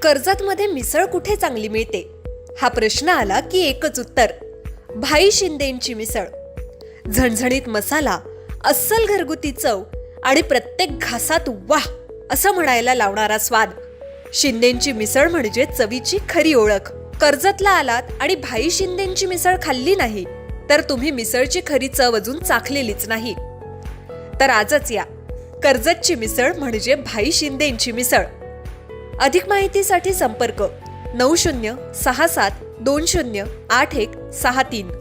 कर्जतमध्ये मिसळ कुठे चांगली मिळते हा प्रश्न आला की एकच उत्तर, भाई शिंदेंची मिसळ. झणझणीत मसाला, अस्सल घरगुती चव आणि प्रत्येक घासात वाह असं म्हणायला लावणारा स्वाद. शिंदेंची मिसळ म्हणजे चवीची खरी ओळख. कर्जतला आलात आणि भाई शिंदेंची मिसळ खाल्ली नाही तर तुम्ही मिसळची खरी चव अजून चाखलेलीच नाही. तर आजच या, कर्जतची मिसळ म्हणजे भाई शिंदेंची मिसळ. अधिक माहितीसाठी संपर्क 9067208163.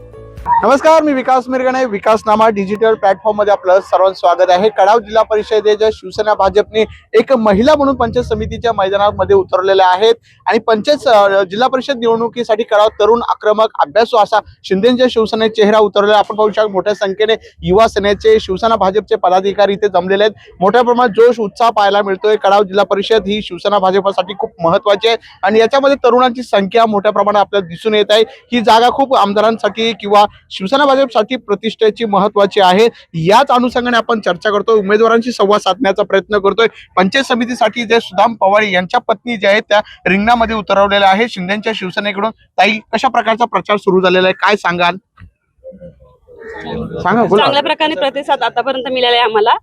नमस्कार, मी विकास मिरगणे. विकासनामा डिजिटल प्लॅटफॉर्म मध्ये आपलं सर्वांचं स्वागत आहे. कडाव जिल्हा परिषदेच्या शिवसेना भाजपने एक महिला म्हणून पंचायत समितीच्या मैदानामध्ये उतरलेल्या आहेत आणि पंचायत जिल्हा परिषद निवडणुकीसाठी कडाव तरुण, आक्रमक, अभ्यासू असा शिंदेच्या शिवसेनेचा चेहरा उतरलेला आपण पाहू शकतो. मोठ्या संख्येने युवा सेनेचे, शिवसेना भाजपचे पदाधिकारी इथे जमलेले आहेत. मोठ्या प्रमाणात जोश, उत्साह पाहायला मिळतोय. कडाव जिल्हा परिषद ही शिवसेना भाजपसाठी खूप महत्वाची आहे आणि याच्यामध्ये तरुणांची संख्या मोठ्या प्रमाणात आपल्याला दिसून येत आहे. ही जागा खूप आमदारांसाठी किंवा शिवसेना भाजपसाठी प्रतिष्ठेची महत्वाची आहे. याच अनुषंगाने आपण चर्चा करतोय, उमेदवारांशी संवाद साधण्याचा प्रयत्न करतोय. पंचायत समितीसाठी जे सुदाम पवार यांच्या पत्नी जे आहेत त्या रिंगणामध्ये उतरवलेल्या आहे शिंदेच्या शिवसेनेकडून. ताई, कशा प्रकारचा प्रचार सुरू झालेला आहे, काय सांगाल? सांगा, बोला. चांगल्या प्रकारे प्रतिसाद आतापर्यंत मिळाला आहे आम्हाला.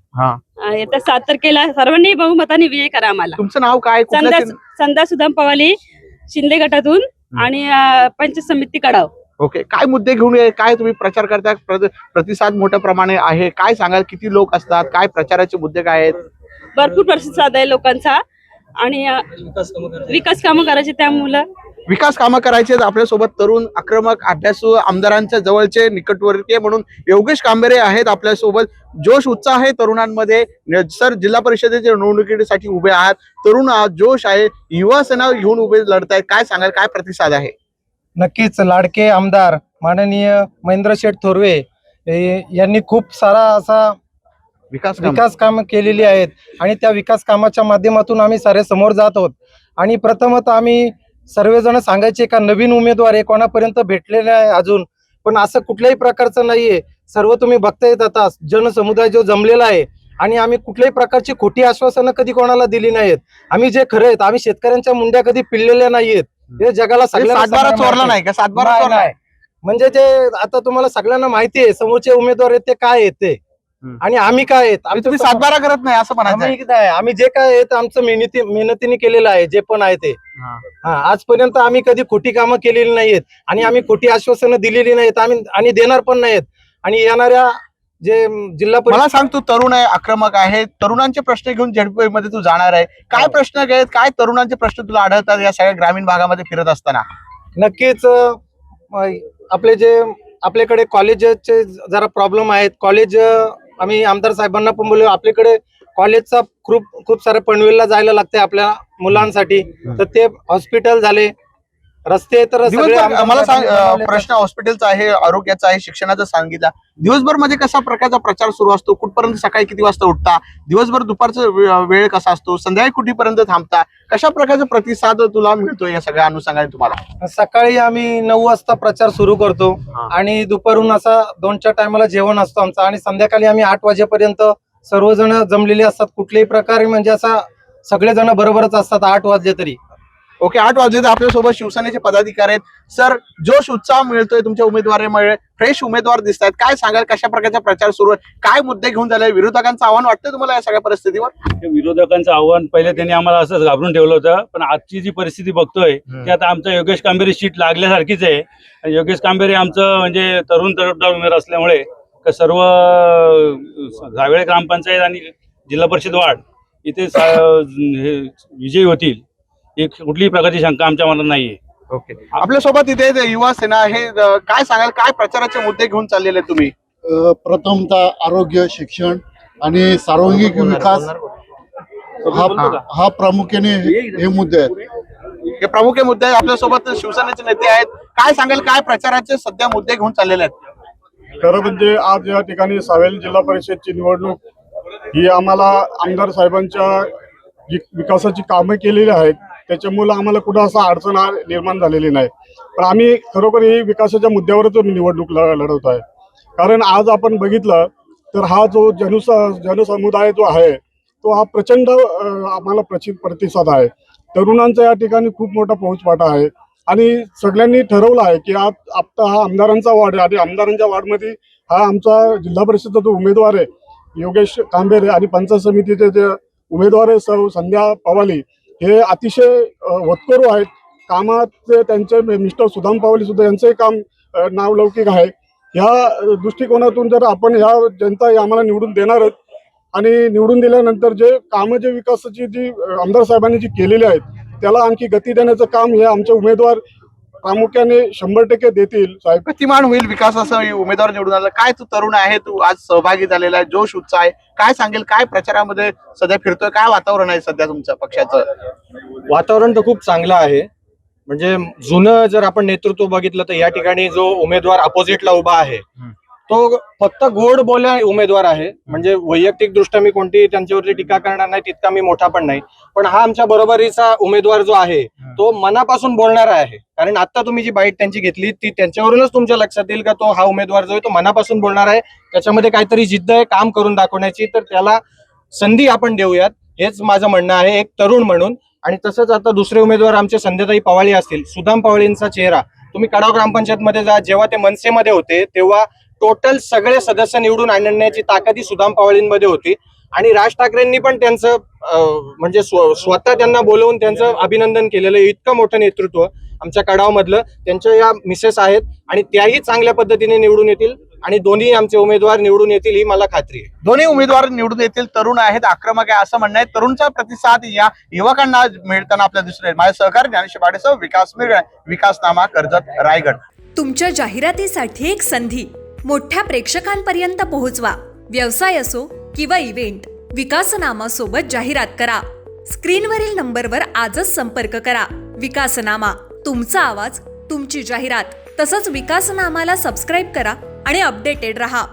येत्या 7 तारखेला सर्वांनी बहुमताने विजय करा आम्हाला. तुमचं नाव काय? संध्या सुदाम पवाली, शिंदे गटातून आणि पंचायत समिती कडाव. ओके, काय मुद्दे घेऊन काय तुम्ही प्रचार करता? प्रतिसाद मोठ्या प्रमाणे आहे, काय सांगाल? किती लोक असतात, काय प्रचाराचे मुद्दे काय आहेत? भरपूर प्रतिसाद आहे लोकांचा आणि विकास कामं करायचे. त्यामुळे विकास कामं करायचे. आपल्यासोबत तरुण, आक्रमक, अभ्यासू, आमदारांच्या जवळचे, निकटवर्तीय म्हणून योगेश कांबेरे आहेत आपल्यासोबत. जोश, उत्साह आहे तरुणांमध्ये. सर, जिल्हा परिषदेच्या निवडणुकीसाठी उभे आहात, तरुण जोश आहे, युवा सेना घेऊन उभे लढतायत, काय सांगाल? काय प्रतिसाद आहे? नक्कीच लाडके आमदार माननीय महेंद्र शेठ थोरवे यांनी खूप सारा असा विकास काम केलेली आहेत आणि त्या विकास कामाच्या माध्यमातून आम्ही सारे समोर जात आहोत. आणि प्रथमतः आम्ही सर्वजण सांगायचे का नवीन उमेदवार आहे, कोणापर्यंत भेटलेले आहे अजून, पण असं कुठल्याही प्रकारचं नाहीये. सर्व तुम्ही बघतायत आता जनसमुदाय जो जमलेला आहे आणि आम्ही कुठल्याही प्रकारची खोटी आश्वासनं कधी कोणाला दिली नाहीत. आम्ही जे खरं आहेत, आम्ही शेतकऱ्यांच्या मुंड्या कधी पिळलेल्या नाहीयेत. हे जगाला सगळ्यांना चोरला नाही का? 7 बारा चोरला आहे म्हणजे ते आता तुम्हाला सगळ्यांना माहिती आहे समोरचे उमेदवार आहेत ते काय आहेत ते आणि आम्ही काय आहेत. तुम्ही 7 बारा करत नाही असं म्हणायचं? आम्ही जे काय आहेत आमचं मेहनतीने केलेलं आहे, जे पण आहे ते. आजपर्यंत आम्ही कधी खोटी कामं केलेली नाहीत आणि आम्ही खोटी आश्वासनं दिलेली नाहीत आम्ही आणि देणार पण नाहीत. आणि येणाऱ्या जे जिल्हा मला सांग, तू तरुण आहे, आक्रमक आहे, तरुणांचे प्रश्न घेऊन झेडपी मध्ये तू जाणार आहे. काय प्रश्न आहेत, काय तरुणांचे प्रश्न तुला आढळतात या सगळ्या ग्रामीण भागामध्ये फिरत असताना? नक्कीच आपले जे आपल्याकडे कॉलेजचे जरा प्रॉब्लेम आहेत. कॉलेज आम्ही आमदार साहेबांना पण बोललो, आपल्याकडे कॉलेजचा खूप सारे पनवेलला जायला लागते आपल्या मुलांसाठी, तर ते हॉस्पिटल झाले, रस्ते तर मला सांग, प्रश्न हॉस्पिटलचा आहे, आरोग्याचा आहे, शिक्षणाचा सांगितला. दिवसभर मध्ये कशा प्रकारचा प्रचार सुरू असतो? कुठपर्यंत सकाळी किती वाजता उठता? दिवसभर दुपारचा वेळ कसा असतो? संध्याकाळी कुठेपर्यंत थांबता? कशा प्रकारचा प्रतिसाद तुला मिळतो या सगळ्या अनुषंगाने तुम्हाला? सकाळी आम्ही 9 वाजता प्रचार सुरू करतो आणि दुपारून असा 2च्या टायमाला जेवण असतो आमचं आणि संध्याकाळी आम्ही 8 वाजेपर्यंत सर्वजण जमलेले असतात. कुठल्याही प्रकारे म्हणजे असा सगळेजण बरोबरच असतात 8 वाजले तरी. ओके, 8 वाजले तर आपल्यासोबत शिवसेनेचे पदाधिकारी आहेत. सर, जोश, उत्साह मिळतोय तुमच्या उमेदवारामुळे, फ्रेश उमेदवार दिसत आहेत, काय सांगाल? कशा प्रकारचा प्रचार सुरू आहे, काय मुद्दे घेऊन झाले? विरोधकांचं आव्हान वाटतं तुम्हाला या सगळ्या परिस्थितीवर? विरोधकांचं आव्हान पहिले त्यांनी आम्हाला असंच घाबरून ठेवलं होतं, पण आजची जी परिस्थिती बघतोय ती आता आमचं योगेश कांबेरे शीट लागल्यासारखीच आहे. योगेश कांबेरे आमचं म्हणजे तरुण तरुणदार उमेदवार असल्यामुळे सर्व जावेळे ग्रामपंचायत आणि जिल्हा परिषद वार्ड इथे विजयी होतील, एक कुठलीही प्रकारची शंका आमच्या मनात नाहीये. ओके, आपल्यासोबत इथे युवा सेना आहे, काय सांगाल? काय प्रचाराचे मुद्दे घेऊन चाललेले तुम्ही? प्रथमतः आरोग्य, शिक्षण आणि सार्वजनिक विकास हा प्रामुख्याने हे मुद्दे आहेत. हे प्रमुख मुद्दे आहेत. आपल्यासोबत शिवसेनेचे नेते आहेत, काय सांगाल? काय प्रचाराचे सध्या मुद्दे घेऊन चाललेले आहेत? खरं म्हणजे आज या ठिकाणी सावेल जिल्हा परिषदची निवडणूक ही आम्हाला आमदार साहेबांच्या जी विकासाची कामं केलेली आहेत त्याच्यामुळे आम्हाला कुठं असं अडचण निर्माण झालेली नाही. पण आम्ही खरोखर ही विकासाच्या मुद्द्यावरच निवडणूक लढवत आहे. कारण आज आपण बघितलं तर हा जो जनसमुदाय जो आहे तो हा प्रचंड आम्हाला प्रतिसाद आहे. तरुणांचा या ठिकाणी खूप मोठा पौचपाटा आहे आणि सगळ्यांनी ठरवलं आहे की आता हा आमदारांचा वार्ड आहे आणि आमदारांच्या वार्डमध्ये हा आमचा जिल्हा परिषदेचा जो उमेदवार आहे योगेश कांबेरे आणि पंचायत समितीचे जे उमेदवार आहे सौ संध्या पवाली हे अतिशय होतकरू आहेत. कामाचे त्यांचे मिस्टर सुदाम पवाली सुद्धा यांचंही काम नावलौकिक आहे. ह्या दृष्टिकोनातून जर आपण ह्या जनता आम्हाला निवडून देणारच आणि निवडून दिल्यानंतर जे कामं जे विकासाची जी आमदार साहेबांनी जी केलेली आहेत त्याला आणखी गती देण्याचं काम हे आमचे उमेदवार प्रामुख्याने 100% देतील. साहेब गतिमान होईल विकासाचा उमेदवार निवडून आला. काय तू तरुण आहे, तू आज सहभागी झालेला आहे, जोश उत्साह आहे, काय सांगेल, काय प्रचारामध्ये सध्या फिरतोय, काय वातावरण आहे सध्या तुमच्या पक्षाचं? वातावरण तर खूप चांगलं आहे. म्हणजे जुनं जर आपण नेतृत्व बघितलं तर या ठिकाणी जो उमेदवार अपोजिटला उभा आहे तो फक्त गोड बोल्या उमेदवार आहे. म्हणजे वैयक्तिक दृष्ट्या मी कोणती त्यांच्यावरती टीका करणार नाही, तितका मी मोठा पण नाही. पण हा आमच्या बरोबरीचा उमेदवार जो आहे तो मनापासून बोलणारा आहे. कारण आता तुम्ही जी बाईट त्यांची घेतली ती त्यांच्यावरूनच तुमच्या लक्षात येईल का तो हा उमेदवार जो आहे तो मनापासून बोलणार आहे. त्याच्यामध्ये काहीतरी जिद्द आहे काम करून दाखवण्याची. तर त्याला संधी आपण देऊयात हेच माझं म्हणणं आहे एक तरुण म्हणून. आणि तसंच आता दुसरे उमेदवार आमचे संध्याताई पवाळी असतील. सुदाम पवाळींचा चेहरा तुम्ही कडाव ग्रामपंचायत मध्ये जा, जेव्हा ते मनसेमध्ये होते तेव्हा टोटल सगळे सदस्य निवडून आणण्याची ताकद ही सुदाम पवाळींमध्ये होती. आणि राज ठाकरेंनी पण त्यांचं म्हणजे स्वतः त्यांना बोलवून त्यांचं अभिनंदन केलेलं. इतकं मोठं नेतृत्व आमच्या कडाव मधलं. त्यांच्या या मिसेस आहेत आणि त्याही चांगल्या पद्धतीने निवडून येतील आणि दोन्ही आमचे उमेदवार निवडून येतील ही मला खात्री आहे. दोन्ही उमेदवार निवडून येतील, तरुण आहेत, आक्रमक आहे असं म्हणणं आहे. तरुणचा प्रतिसाद या युवकांना मिळताना आपल्याला दिसून येईल. माझे सहकारी ज्ञानेश्वर पाडेसह विकास मिरगणे, विकासनामा, कर्जत, रायगड. तुमच्या जाहिरातीसाठी एक संधी मोठ्या प्रेक्षकांपर्यंत पोहोचवा. व्यवसाय असो किंवा इव्हेंट, विकासनामा सोबत जाहिरात करा. स्क्रीनवरील नंबरवर आजच संपर्क करा. विकासनामा, तुमचा आवाज, तुमची जाहिरात. तसंच विकासनामाला सबस्क्राईब करा आणि अपडेटेड रहा.